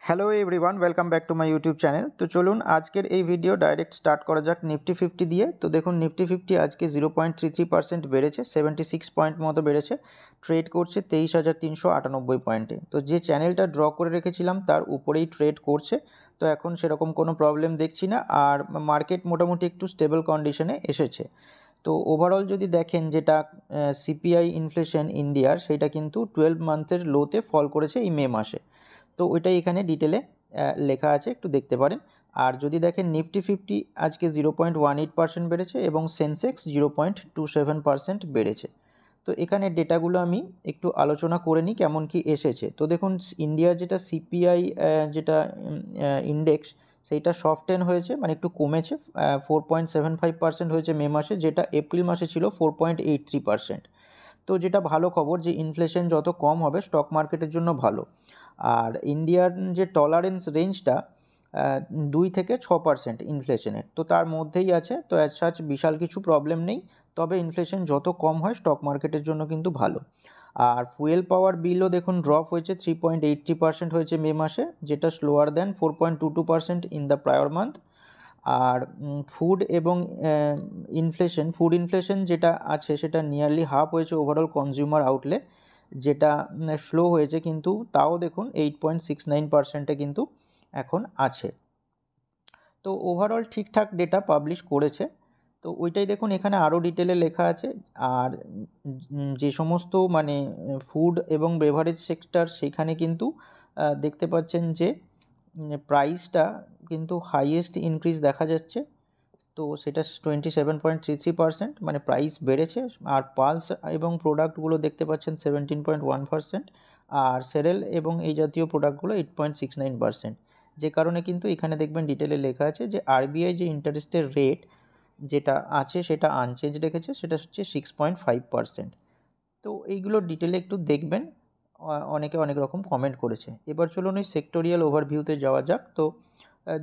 Hello everyone, welcome back to my YouTube channel. তো চলুন আজকের এই ভিডিও ডাইরেক্ট স্টার্ট করা যাক নিফটি ফিফটি দিয়ে। তো দেখুন নিফটি ফিফটি আজকে 0.33% বেড়েছে, 76 পয়েন্ট মতো বেড়েছে, ট্রেড করছে 23,398 পয়েন্টে। তো যে চ্যানেলটা ড্র করে রেখেছিলাম তার উপরেই ট্রেড করছে। তো এখন সেরকম কোনো প্রবলেম দেখছি না, আর মার্কেট মোটামুটি একটু স্টেবল কন্ডিশনে এসেছে। তো ওভারঅল যদি দেখেন যেটা সিপিআই ইনফ্লেশন ইন্ডিয়ার, সেটা কিন্তু 12 মান্থের লোতে ফল করেছে এই মে মাসে। তো ওইটাই এখানে ডিটেলে লেখা আছে, একটু দেখতে পারেন। আর যদি দেখেন নিফটি ফিফটি আজকে 0.18% বেড়েছে এবং সেন্সেক্স 0.27% বেড়েছে। তো এখানে ডেটাগুলো আমি একটু আলোচনা করে নিই কেমন কি এসেছে। তো দেখুন ইন্ডিয়ার যেটা সিপিআই যেটা ইন্ডেক্স, সেইটা সফটেন হয়েছে, মানে একটু কমেছে, 4.75% হয়েছে মে মাসে, যেটা এপ্রিল মাসে ছিল 4.83%। তো যেটা ভালো খবর যে ইনফ্লেশন যত কম হবে স্টক মার্কেটের জন্য ভালো। আর ইন্ডিয়ার যে টলারেন্স রেঞ্জটা 2 থেকে 6% ইনফ্লেশনের, তো তার মধ্যেই আছে। তো অ্যাজ সাচ বিশাল কিছু প্রবলেম নেই, তবে ইনফ্লেশন যত কম হয় স্টক মার্কেটের জন্য কিন্তু ভালো। আর ফুয়েল পাওয়ার বিলও দেখুন ড্রপ হয়েছে, 3.83% হয়েছে মে মাসে, যেটা slower than 4.22% in the prior month. আর ফুড এবং ফুড ইনফ্লেশন যেটা আছে সেটা নিয়ারলি হাফ হয়েছে ওভারঅল কনজিউমার আউটলে, যেটা স্লো হয়েছে, কিন্তু তাও দেখুন 8.69%-এ কিন্তু এখন আছে। তো ওভারঅল ঠিকঠাক ডেটা পাবলিশ করেছে। তো ওইটাই দেখুন এখানে আরও ডিটেলে লেখা আছে। আর যে সমস্ত মানে ফুড এবং বেভারেজ সেক্টর, সেখানে কিন্তু দেখতে পাচ্ছেন যে প্রাইসটা কিন্তু হাইয়েস্ট ইনক্রিজ দেখা যাচ্ছে। তো সেটা 27.33%, মানে প্রাইস বেড়েছে। আর পালস এবং প্রোডাক্টগুলো দেখতে পাচ্ছেন 17.1%, আর সেরেল এবং এই জাতীয় প্রোডাক্টগুলো 8.69%। যে কারণে কিন্তু এখানে দেখবেন ডিটেলে লেখা আছে যে আরবিআই যে ইন্টারেস্টের রেট যেটা আছে সেটা আনচেঞ্জ রেখেছে, সেটা হচ্ছে 6.5%। তো এইগুলো ডিটেলে একটু দেখবেন, অনেকে অনেক রকম কমেন্ট করেছে। এবার চলুন ওই সেক্টোরিয়াল ওভারভিউতে যাওয়া যাক। তো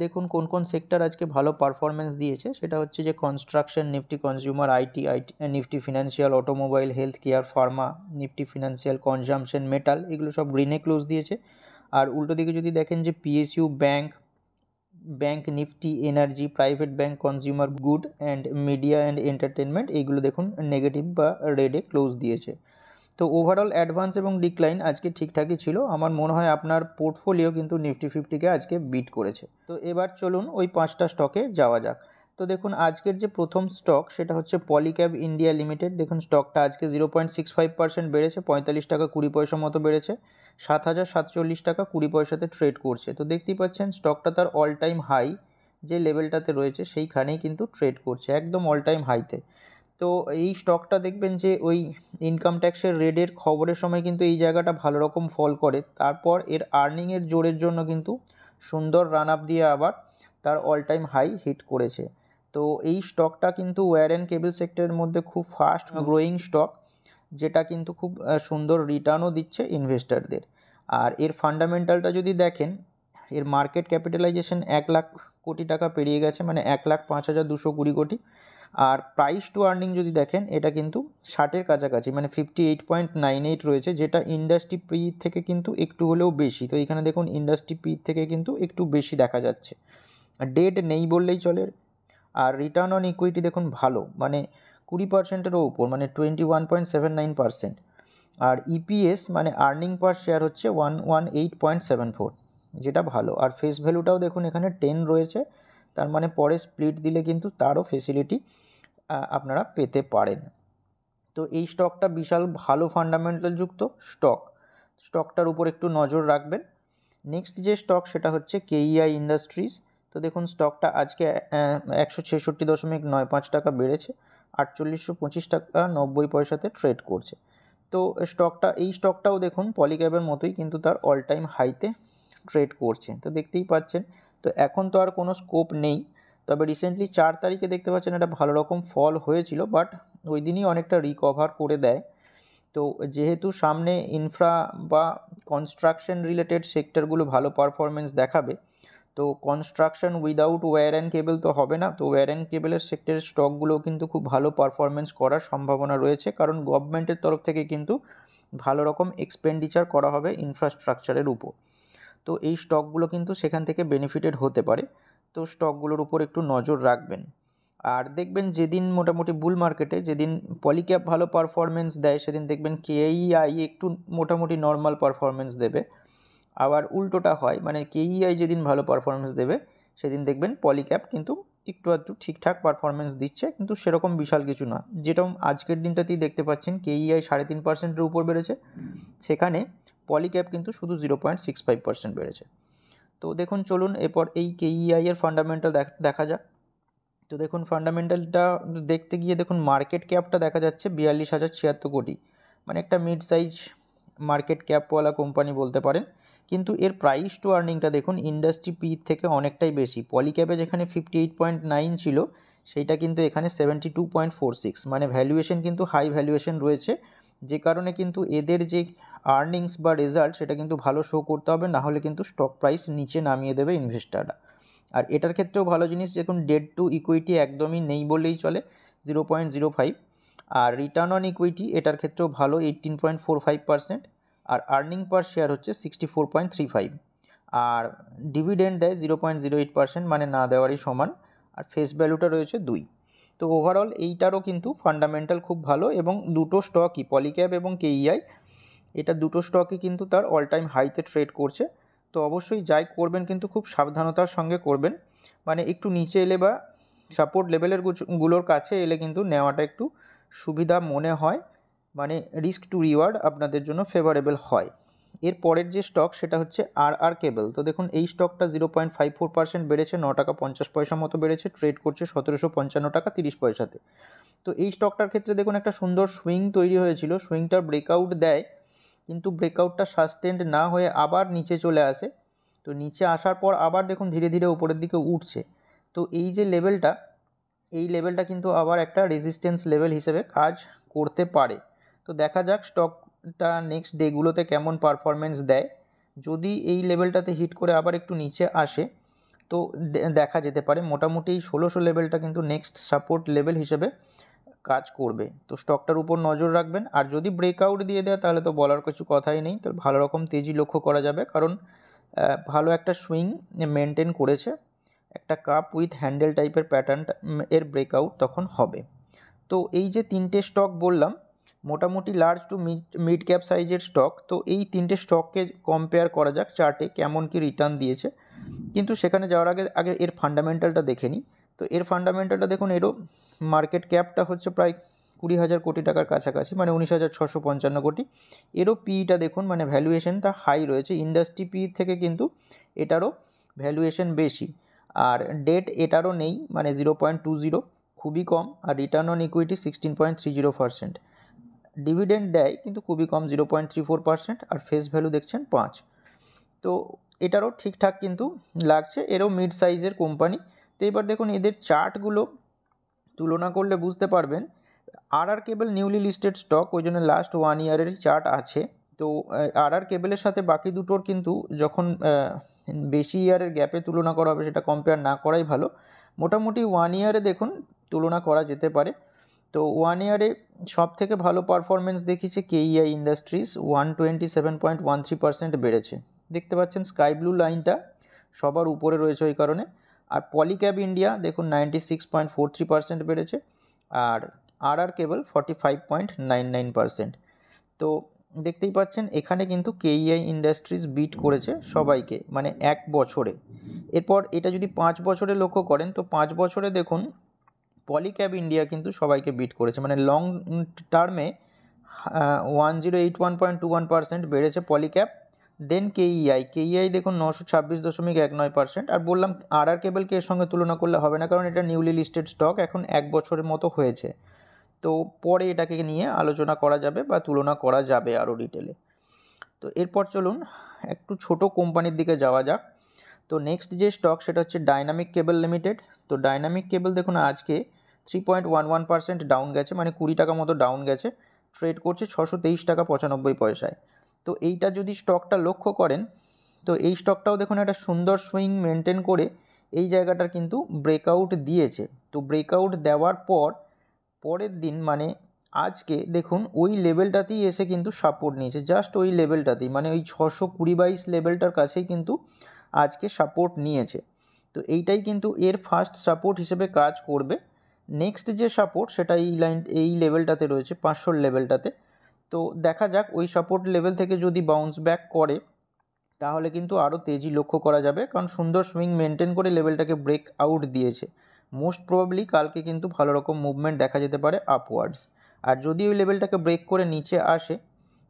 দেখুন কোন কোন সেক্টর আজকে ভালো পারফরমেন্স দিয়েছে। সেটা হচ্ছে যে construction, Nifty consumer, IT, Nifty financial, automobile, health care, Pharma, Nifty financial, consumption, metal, এগুলো সব গ্রিনে ক্লোজ দিয়েছে। আর উল্টো দিকে যদি দেখেন যে PSU, bank Nifty, energy, private bank, consumer good and media and entertainment, এইগুলো দেখুন নেগেটিভ বা রেডে ক্লোজ দিয়েছে। তো ওভারঅল অ্যাডভান্স এবং ডিক্লাইন আজকে ঠিকঠাকই ছিল। আমার মনে হয় আপনার পোর্টফোলিও কিন্তু নিফটি ফিফটিকে আজকে বিট করেছে। তো এবার চলুন ওই 5টা স্টকে যাওয়া যাক। তো দেখুন আজকের যে প্রথম স্টক সেটা হচ্ছে পলিক্যাব ইন্ডিয়া লিমিটেড। দেখুন স্টকটা আজকে 0.65% বেড়েছে, 45 টাকা 20 পয়সা মতো বেড়েছে, 7,047 টাকা 20 পয়সাতে ট্রেড করছে। তো দেখতেই পাচ্ছেন স্টকটা তার অল টাইম হাই যে লেভেলটাতে রয়েছে সেইখানেই কিন্তু ট্রেড করছে, একদম অল টাইম হাইতে। তো এই স্টকটা দেখবেন যে ওই ইনকাম ট্যাক্সের রেডের খবরের সময় কিন্তু এই জায়গাটা ভালো রকম ফল করে, তারপর এর আর্নিংয়ের জোরের জন্য কিন্তু সুন্দর রান আপ দিয়ে আবার তার অল টাইম হাই হিট করেছে। তো এই স্টকটা কিন্তু ওয়্যার অ্যান্ড কেবল সেক্টরের মধ্যে খুব ফাস্ট গ্রোয়িং স্টক, যেটা কিন্তু খুব সুন্দর রিটার্নও দিচ্ছে ইনভেস্টারদের। আর এর ফান্ডামেন্টালটা যদি দেখেন, এর মার্কেট ক্যাপিটালাইজেশন 1,00,000 কোটি টাকা পেরিয়ে গেছে, মানে 1,05,220 কোটি। আর প্রাইস টু আর্নিং যদি দেখেন, এটা কিন্তু 60-এর কাছাকাছি, মানে 58.98 রয়েছে, যেটা ইন্ডাস্ট্রি পি থেকে কিন্তু একটু হলেও বেশি। তো এখানে দেখুন ইন্ডাস্ট্রি পি থেকে কিন্তু একটু বেশি দেখা যাচ্ছে, ডেট নেই বললেই চলে। আর রিটার্ন অন ইকুইটি দেখুন ভালো, মানে 20%-এরও উপর, মানে 21.79%। আর ইপিএস মানে আর্নিং পার শেয়ার হচ্ছে 118.74, যেটা ভালো। আর ফেস ভ্যালুটাও দেখুন এখানে 10 রয়েছে, তার মানে পরে স্প্লিট দিলে কিন্তু তারও ফেসিলিটি আপনারা পেতে পারেন। তো এই স্টকটা বিশাল ভালো ফান্ডামেন্টাল যুক্ত স্টকটার উপর একটু নজর রাখবেন। নেক্সট যে স্টক সেটা হচ্ছে কেইআই ইন্ডাস্ট্রিজ। তো দেখুন স্টকটা আজকে 166.95 টাকা বেড়েছে, 4825 টাকা 90 পয়সাতে ট্রেড করছে। তো এই স্টকটাও দেখুন পলিক্যাবের মতোই কিন্তু তার অল টাইম হাইতে ট্রেড করছে। তো দেখতেই পাচ্ছেন, তো এখন তো আর কোনো স্কোপ নেই, তবে রিসেন্টলি 4 তারিখে দেখতে পাচ্ছেন একটা ভালো রকম ফল হয়েছিল, বাট ওই দিনই অনেকটা রিকভার করে দেয়। তো যেহেতু সামনে ইনফ্রা বা কনস্ট্রাকশন রিলেটেড সেক্টরগুলো ভালো পারফরমেন্স দেখাবে, তো কনস্ট্রাকশন উইদাউট ওয়্যার অ্যান্ড কেবল তো হবে না। তো ওয়্যার অ্যান্ড কেবলের সেক্টরের স্টকগুলো কিন্তু খুব ভালো পারফরমেন্স করার সম্ভাবনা রয়েছে, কারণ গভর্নমেন্টের তরফ থেকে কিন্তু ভালো রকম এক্সপেন্ডিচার করা হবে ইনফ্রাস্ট্রাকচারের উপর। তো এই স্টকগুলো কিন্তু সেখান থেকে বেনিফিটেড হতে পারে। তো স্টকগুলোর উপর একটু নজর রাখবেন। আর দেখবেন যেদিন মোটামুটি বুল মার্কেটে যেদিন পলিক্যাপ ভালো পারফরমেন্স দেয় সেদিন দেখবেন কেইআই একটু মোটামুটি নর্মাল পারফরমেন্স দেবে। আবার উল্টোটা হয়, মানে কেইআই যেদিন ভালো পারফরমেন্স দেবে সেদিন দেখবেন পলিক্যাপ কিন্তু একটু আধটু ঠিকঠাক পারফরমেন্স দিচ্ছে, কিন্তু সেরকম বিশাল কিছু না। যেরকম আজকের দিনটাতেই দেখতে পাচ্ছেন কেইআই 3.5%-এর উপর বেড়েছে, সেখানে পলিক্যাপ কিন্তু শুধু 0.65% বেড়েছে। তো দেখুন চলুন এরপর এই কেইআই এর ফান্ডামেন্টাল দেখা যাক। তো দেখুন ফান্ডামেন্টালটা দেখতে গিয়ে দেখুন মার্কেট ক্যাপটা দেখা যাচ্ছে 42,076 কোটি, মানে একটা মিড সাইজ মার্কেট ক্যাপওয়ালা কোম্পানি বলতে পারেন। কিন্তু এর প্রাইস টু আর্নিংটা দেখুন ইন্ডাস্ট্রি পি থেকে অনেকটাই বেশি। পলিক্যাপে যেখানে 58.9 ছিল সেইটা কিন্তু এখানে 72.46, মানে ভ্যালুয়েশন কিন্তু হাই ভ্যালুয়েশন রয়েছে, যে কারণে কিন্তু এদের যে আর্নিংস বা রেজাল্ট সেটা কিন্তু ভালো শো করতে হবে, না হলে কিন্তু স্টক প্রাইস নিচে নামিয়ে দেবে ইনভেস্টাররা। আর এটার ক্ষেত্রেও ভালো জিনিস দেখুন ডেট টু ইকুইটি একদমই নেই বললেই চলে, 0.05। আর রিটার্ন অন ইকুইটি এটার ক্ষেত্রেও ভালো, 18.45%। আর আর্নিং পার শেয়ার হচ্ছে 64.35। আর ডিভিডেন্ড দেয় 0.08%, মানে না দেওয়ারই সমান। আর ফেস ভ্যালুটা রয়েছে 2। তো ওভারঅল এইটারও কিন্তু ফান্ডামেন্টাল খুব ভালো, এবং দুটো স্টকই পলিক্যাপ এবং কেইআই এটা দুটো স্টকই কিন্তু তার অল টাইম হাইতে ট্রেড করছে। তো অবশ্যই যাই করবেন কিন্তু খুব সাবধানতার সঙ্গে করবেন, মানে একটু নিচে এলে বা সাপোর্ট লেভেলের গুলোর কাছে এলে কিন্তু নেওয়াটা একটু সুবিধা মনে হয়, মানে রিস্ক টু রিওয়ার্ড আপনাদের জন্য ফেভারেবল হয়। এর পরের যে স্টক সেটা হচ্ছে আর কেবল। তো দেখুন এই স্টকটা 0.54% বেড়েছে, 9 টাকা 50 পয়সা মতো বেড়েছে, ট্রেড করছে 1755 টাকা 30 পয়সাতে। তো এই স্টকটার ক্ষেত্রে দেখুন একটা সুন্দর সুইং তৈরি হয়েছিল, সুইংটার ব্রেকআউট দেয়, কিন্তু ব্রেকআউটটা সাস্টেন্ড না হয়ে আবার নিচে চলে আসে। তো নিচে আসার পর আবার দেখুন ধীরে ধীরে উপরের দিকে উঠছে। তো এই যে লেভেলটা, এই লেভেলটা কিন্তু আবার একটা রেজিস্ট্যান্স লেভেল হিসেবে কাজ করতে পারে। তো দেখা যাক স্টকটা নেক্সট ডেগুলোতে কেমন পারফরমেন্স দেয়। যদি এই লেভেলটাতে হিট করে আবার একটু নিচে আসে তো দেখা যেতে পারে মোটামুটি 1600 লেভেলটা কিন্তু নেক্সট সাপোর্ট লেভেল হিসেবে কাজ করবে। তো স্টকটার উপর নজর রাখবেন। আর যদি ব্রেকআউট দিয়ে দেয় তাহলে তো বলার কিছু কথাই নেই, তাহলে ভালো রকম তেজি লক্ষ্য করা যাবে, কারণ ভালো একটা সুইং মেনটেন করেছে। একটা কাপ উইথ হ্যান্ডেল টাইপের প্যাটার্ন এর ব্রেকআউট তখন হবে। তো এই যে তিনটে স্টক বললাম মোটামুটি লার্জ টু মিড ক্যাপ সাইজের স্টক, তো এই তিনটে স্টককে কম্পেয়ার করা যাক চার্টে কেমন কি রিটার্ন দিয়েছে। কিন্তু সেখানে যাওয়ার আগে এর ফান্ডামেন্টালটা দেখে নিই। তো এর ফান্ডামেন্টালটা দেখুন, এরও মার্কেট ক্যাপটা হচ্ছে প্রায় 20,000 কোটি টাকার কাছাকাছি, মানে 19,655 কোটি। এরও পিইটা দেখুন, মানে ভ্যালুয়েশনটা হাই রয়েছে, ইন্ডাস্ট্রি পি থেকে কিন্তু এটারও ভ্যালুয়েশন বেশি। আর ডেট এটারও নেই, মানে 0.20, খুবই কম। আর রিটার্ন অন ইকুইটি 16.30%। ডিভিডেন্ড দেয় কিন্তু খুবই কম, 0.34%। আর ফেস ভ্যালু দেখছেন 5। তো এটারও ঠিকঠাক কিন্তু লাগছে, এরও মিড সাইজের কোম্পানি। তো এবার দেখুন এদের চার্টগুলো তুলনা করলে বুঝতে পারবেন। আর কেবল নিউলি লিস্টেড স্টক, ওই জন্য লাস্ট 1 ইয়ারের চার্ট আছে। তো আর কেবলের সাথে বাকি দুটোর কিন্তু যখন বেশি ইয়ারের গ্যাপে তুলনা করা হবে সেটা কম্পেয়ার না করাই ভালো। মোটামুটি 1 ইয়ারে দেখুন তুলনা করা যেতে পারে। তো 1 ইয়ারে সব থেকে ভালো পারফরমেন্স দেখিয়েছে কেইআই ইন্ডাস্ট্রিজ, 127.13% বেড়েছে। দেখতে পাচ্ছেন স্কাই ব্লু লাইনটা সবার উপরে রয়েছে ওই কারণে। আর পলিক্যাব ইন্ডিয়া দেখুন 96.43% বেড়েছে। আর কেবল 45.99%। তো দেখতেই পাচ্ছেন এখানে কিন্তু কেইআই ইন্ডাস্ট্রিজ বিট করেছে সবাইকে, মানে এক বছরে। এরপর এটা যদি 5 বছরে লক্ষ্য করেন তো 5 বছরে দেখুন পলিক্যাব ইন্ডিয়া কিন্তু সবাইকে বিট করেছে, মানে লং টার্মে 1081.21% বেড়েছে পলিক্যাব। দেন কেইআই দেখুন 926.19%। আর বললাম আর কেবলকে এর সঙ্গে তুলনা করলে হবে না, কারণ এটা নিউলি লিস্টেড স্টক, এখন এক বছরের মতো হয়েছে। তো পরে এটাকে নিয়ে আলোচনা করা যাবে বা তুলনা করা যাবে আরও ডিটেলে। তো এরপর চলুন একটু ছোট কোম্পানির দিকে যাওয়া যাক। তো নেক্সট যে স্টক সেটা হচ্ছে ডাইনামিক কেবল লিমিটেড। তো ডাইনামিক কেবল দেখুন আজকে 3.11% ডাউন গেছে, মানে 20 টাকা মতো ডাউন গেছে, ট্রেড করছে 623 টাকা 95 পয়সায়। তো এইটা যদি স্টকটা লক্ষ্য করেন তো এই স্টকটাও দেখুন একটা সুন্দর সুইং মেনটেন করে এই জায়গাটার কিন্তু ব্রেকআউট দিয়েছে। তো ব্রেকআউট দেওয়ার পর পরের দিন মানে আজকে দেখুন ওই লেভেলটাতেই এসে কিন্তু সাপোর্ট নিয়েছে, জাস্ট ওই লেভেলটাতেই, মানে ওই 620-22 লেভেলটার কাছেই কিন্তু আজকে সাপোর্ট নিয়েছে। তো এইটাই কিন্তু এর ফার্স্ট সাপোর্ট হিসেবে কাজ করবে। নেক্সট যে সাপোর্ট সেটা এই লেভেলটাতে রয়েছে, 500 লেভেলটাতে। তো দেখা যাক ওই সাপোর্ট লেভেল থেকে যদি বাউন্স ব্যাক করে তাহলে কিন্তু আরও তেজি লক্ষ্য করা যাবে, কারণ সুন্দর সুইং মেনটেন করে লেভেলটাকে ব্রেক আউট দিয়েছে। মোস্ট প্রবাবলি কালকে কিন্তু ভালো রকম মুভমেন্ট দেখা যেতে পারে আপওয়ার্ডস। আর যদি ওই লেভেলটাকে ব্রেক করে নিচে আসে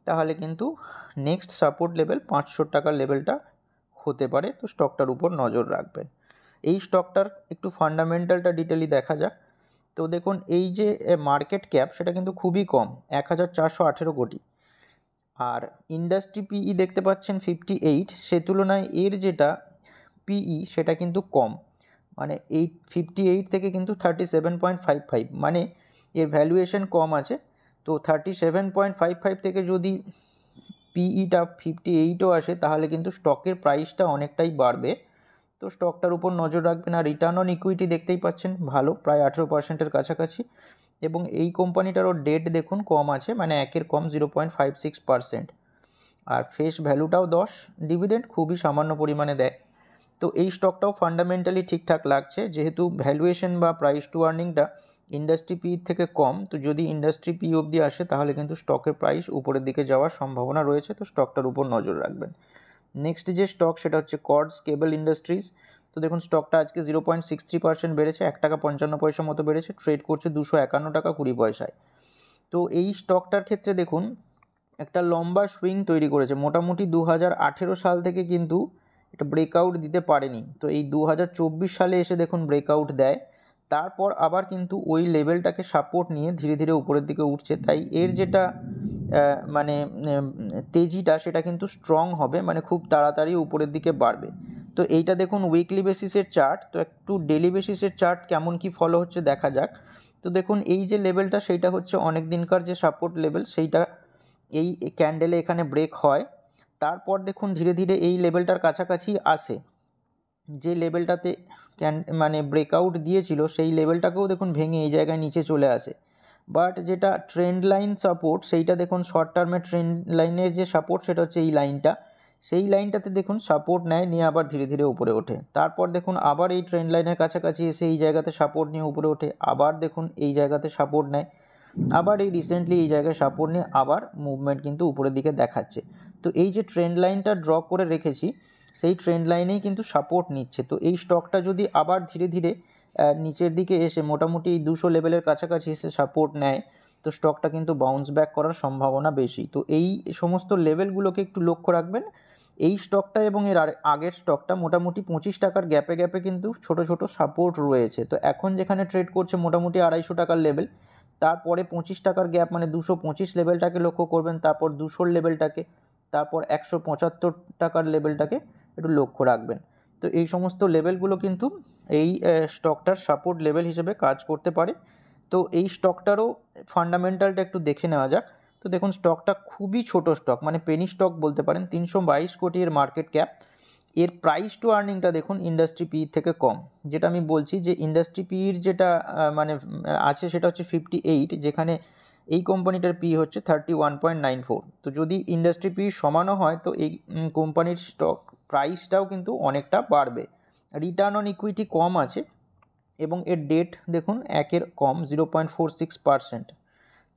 তাহলে কিন্তু নেক্সট সাপোর্ট লেভেল 500 টাকার লেভেলটা হতে পারে। তো স্টকটার উপর নজর রাখবেন। এই স্টকটার একটু ফান্ডামেন্টালটা ডিটেলি দেখা যাক। তো দেখুন এই যে মার্কেট ক্যাপ সেটা কিন্তু খুবই কম, 1418 কোটি। আর ইন্ডাস্ট্রি পিই দেখতে পাচ্ছেন 58, সে তুলনায় এর যেটা পিই সেটা কিন্তু কম, মানে 58 থেকে কিন্তু 37.55, মানে এর ভ্যালুয়েশন কম আছে। তো 37.55 থেকে যদি পিইটা 58ও আসে তাহলে কিন্তু স্টকের প্রাইসটা অনেকটাই বাড়বে। তো স্টকটার উপর নজর রাখবেন। আর রিটার্ন অন ইকুইটি দেখতেই পাচ্ছেন ভালো, প্রায় 18%-এর কাছাকাছি। এবং এই কোম্পানিটারও ডেট দেখুন কম আছে, মানে একের কম 0.56%। আর ফেস ভ্যালুটাও 10, ডিভিডেন্ড খুবই সামান্য পরিমাণে দেয়। তো এই স্টকটাও ফান্ডামেন্টালি ঠিকঠাক লাগছে, যেহেতু ভ্যালুয়েশন বা প্রাইস টু আর্নিংটা ইন্ডাস্ট্রি পি থেকে কম। তো যদি ইন্ডাস্ট্রি পি অবধি আসে তাহলে কিন্তু স্টকের প্রাইস উপরের দিকে যাওয়ার সম্ভাবনা রয়েছে। তো স্টকটার উপর নজর রাখবেন। নেক্সট যে স্টক সেটা হচ্ছে কর্ডস কেবল ইন্ডাস্ট্রিজ। তো দেখুন স্টকটা আজকে 0.63% বেড়েছে, 1 টাকা 55 পয়সা মতো বেড়েছে, ট্রেড করছে 251 টাকা 20 পয়সায়। তো এই স্টকটার ক্ষেত্রে দেখুন একটা লম্বা সুইং তৈরি করেছে, মোটামুটি 2018 সাল থেকে কিন্তু এটা ব্রেকআউট দিতে পারেনি। তো এই 2024 সালে এসে দেখুন ব্রেকআউট দেয়, তারপর আবার কিন্তু ওই লেভেলটাকে সাপোর্ট নিয়ে ধীরে ধীরে উপরের দিকে উঠছে। তাই এর যেটা মানে তেজিটা সেটা কিন্তু স্ট্রং হবে, মানে খুব তাড়াতাড়ি উপরের দিকে বাড়বে। তো এইটা দেখুন উইকলি বেসিসের চার্ট। তো একটু ডেলি বেসিসের চার্ট কেমন কি ফলো হচ্ছে দেখা যাক। তো দেখুন এই যে লেভেলটা সেইটা হচ্ছে অনেক দিনকার যে সাপোর্ট লেভেল, সেইটা এই ক্যান্ডেলে এখানে ব্রেক হয়। তারপর দেখুন ধীরে ধীরে এই লেভেলটার কাছাকাছি আসে, যে লেভেলটাতে মানে ব্রেকআউট দিয়েছিল সেই লেভেলটাকেও দেখুন ভেঙে এই জায়গায় নিচে চলে আসে। বাট যেটা ট্রেন্ড লাইন সাপোর্ট সেইটা দেখুন শর্ট টার্মের ট্রেন্ড লাইনের যে সাপোর্ট সেটা হচ্ছে এই লাইনটা, সেই লাইনটাতে দেখুন সাপোর্ট নেয়, নিয়ে আবার ধীরে ধীরে উপরে ওঠে। তারপর দেখুন আবার এই ট্রেন্ড লাইনের কাছাকাছি এসে এই জায়গাতে সাপোর্ট নিয়ে উপরে ওঠে, আবার দেখুন এই জায়গাতে সাপোর্ট নেয়, আবার এই রিসেন্টলি এই জায়গায় সাপোর্ট নিয়ে আবার মুভমেন্ট কিন্তু উপরের দিকে দেখাচ্ছে। তো এই যে ট্রেন্ড লাইনটা ড্র করে রেখেছি সেই ট্রেন্ড লাইনেই কিন্তু সাপোর্ট নিচ্ছে। তো এই স্টকটা যদি আবার ধীরে ধীরে নিচের দিকে এসে মোটামুটি এই 200 লেভেলের কাছাকাছি এসে সাপোর্ট নেয় তো স্টকটা কিন্তু বাউন্স ব্যাক করার সম্ভাবনা বেশি। তো এই সমস্ত লেভেলগুলোকে একটু লক্ষ্য রাখবেন। এই স্টকটা এবং এর আগের স্টকটা মোটামুটি 25 টাকার গ্যাপে গ্যাপে কিন্তু ছোট ছোট সাপোর্ট রয়েছে। তো এখন যেখানে ট্রেড করছে মোটামুটি 250 টাকার লেভেল, তারপরে 25 টাকার গ্যাপ মানে 225 লেভেলটাকে লক্ষ্য করবেন, তারপর 200 লেভেলটাকে, তারপর 175 টাকার লেভেলটাকে একটু লক্ষ্য রাখবেন। তো এই সমস্ত লেভেলগুলো কিন্তু এই স্টকটার সাপোর্ট লেভেল হিসেবে কাজ করতে পারে। তো এই স্টকটারও ফান্ডামেন্টালটা একটু দেখে নেওয়া যাক। তো দেখুন স্টকটা খুবই ছোট স্টক, মানে পেনি স্টক বলতে পারেন, 322 কোটি এর মার্কেট ক্যাপ। এর প্রাইস টু আর্নিংটা দেখুন ইন্ডাস্ট্রি পি থেকে কম। যেটা আমি বলছি যে ইন্ডাস্ট্রি পির যেটা মানে আছে সেটা হচ্ছে 58, যেখানে এই কোম্পানিটার পি হচ্ছে 31.94। তো যদি ইন্ডাস্ট্রি পি সমানও হয় তো এই কোম্পানির স্টক প্রাইসটাও কিন্তু অনেকটা বাড়বে। রিটার্ন অন ইকুইটি কম আছে এবং এর ডেট দেখুন একের কম 0.46%।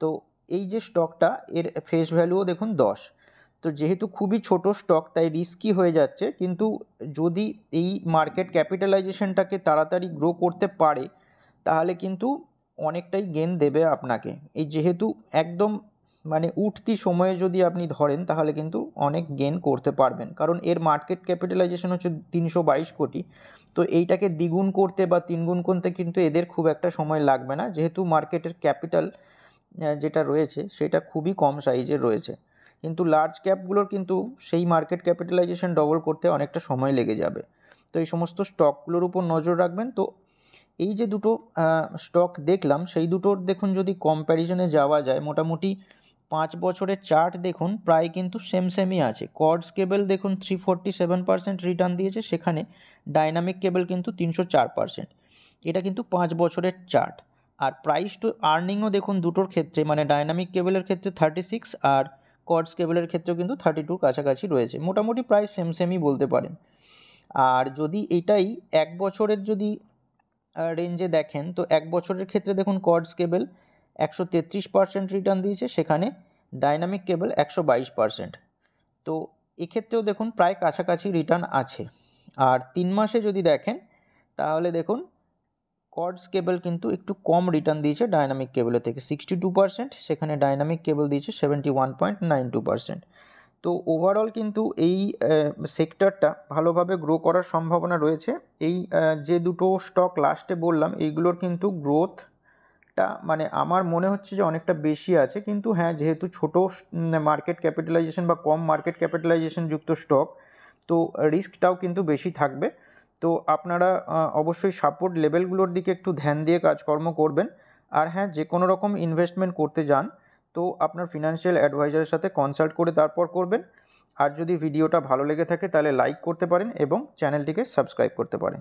তো এই যে স্টকটা এর ফেস ভ্যালুও দেখুন 10। তো যেহেতু খুবই ছোট স্টক তাই রিস্কি হয়ে যাচ্ছে, কিন্তু যদি এই মার্কেট ক্যাপিটালাইজেশনটাকে তাড়াতাড়ি গ্রো করতে পারে তাহলে কিন্তু অনেকটাই গেন দেবে আপনাকে। এই যেহেতু একদম মানে উঠতি সময়ে যদি আপনি ধরেন তাহলে কিন্তু অনেক গেন করতে পারবেন, কারণ এর মার্কেট ক্যাপিটালাইজেশন হচ্ছে 322 কোটি। তো এইটাকে দ্বিগুণ করতে বা তিনগুণ করতে কিন্তু এদের খুব একটা সময় লাগবে না, যেহেতু মার্কেটের ক্যাপিটাল যেটা রয়েছে সেটা খুবই কম সাইজের রয়েছে। কিন্তু লার্জ ক্যাপগুলোর কিন্তু সেই মার্কেট ক্যাপিটালাইজেশন ডবল করতে অনেকটা সময় লেগে যাবে। তো এই সমস্ত স্টকগুলোর উপর নজর রাখবেন। তো এই যে দুটো স্টক দেখলাম সেই দুটোর দেখুন যদি কম্প্যারিজনে যাওয়া যায়, মোটামুটি 5 বছরের চার্ট দেখুন প্রায় কিন্তু সেমই আছে। কর্ডস কেবল দেখুন 347% রিটার্ন দিয়েছে, সেখানে ডাইনামিক কেবল কিন্তু 304%। এটা কিন্তু 5 বছরের চার্ট। আর প্রাইস টু আর্নিংও দেখুন দুটোর ক্ষেত্রে, মানে ডাইনামিক কেবলের ক্ষেত্রে 36 আর কর্ডস কেবলের ক্ষেত্রেও কিন্তু 32 কাছাকাছি রয়েছে, মোটামুটি প্রায় সেমই বলতে পারেন। আর যদি এটাই 1 বছরের যদি রেঞ্জে দেখেন, তো 1 বছরের ক্ষেত্রে দেখুন কর্ডস কেবল 133% রিটার্ন দিয়েছে, সেখানে ডাইনামিক কেবল 122%। তো এক্ষেত্রেও দেখুন প্রায় কাছাকাছি রিটার্ন আছে। আর 3 মাসে যদি দেখেন তাহলে দেখুন কর্ডস কেবল কিন্তু একটু কম রিটার্ন দিয়েছে ডাইনামিক কেবলের থেকে, 62%, সেখানে ডাইনামিক কেবল দিয়েছে 71.92%। তো ওভারঅল কিন্তু এই সেক্টরটা ভালোভাবে গ্রো করার সম্ভাবনা রয়েছে। এই যে দুটো স্টক লাস্টে বললাম এইগুলোর কিন্তু গ্রোথটা মানে আমার মনে হচ্ছে যে অনেকটা বেশি আছে, কিন্তু হ্যাঁ যেহেতু ছোটো মার্কেট ক্যাপিটালাইজেশন বা কম মার্কেট ক্যাপিটালাইজেশন যুক্ত স্টক, তো রিস্কটাও কিন্তু বেশি থাকবে। তো আপনারা অবশ্যই সাপোর্ট লেভেলগুলোর দিকে একটু ধ্যান দিয়ে কাজকর্ম করবেন। আর হ্যাঁ, যে কোনো রকম ইনভেস্টমেন্ট করতে যান তো আপনার ফিনান্সিয়াল অ্যাডভাইজারের সাথে কনসাল্ট করে তারপর করবেন। আর যদি ভিডিওটা ভালো লেগে থাকে তাহলে লাইক করতে পারেন এবং চ্যানেলটিকে সাবস্ক্রাইব করতে পারেন।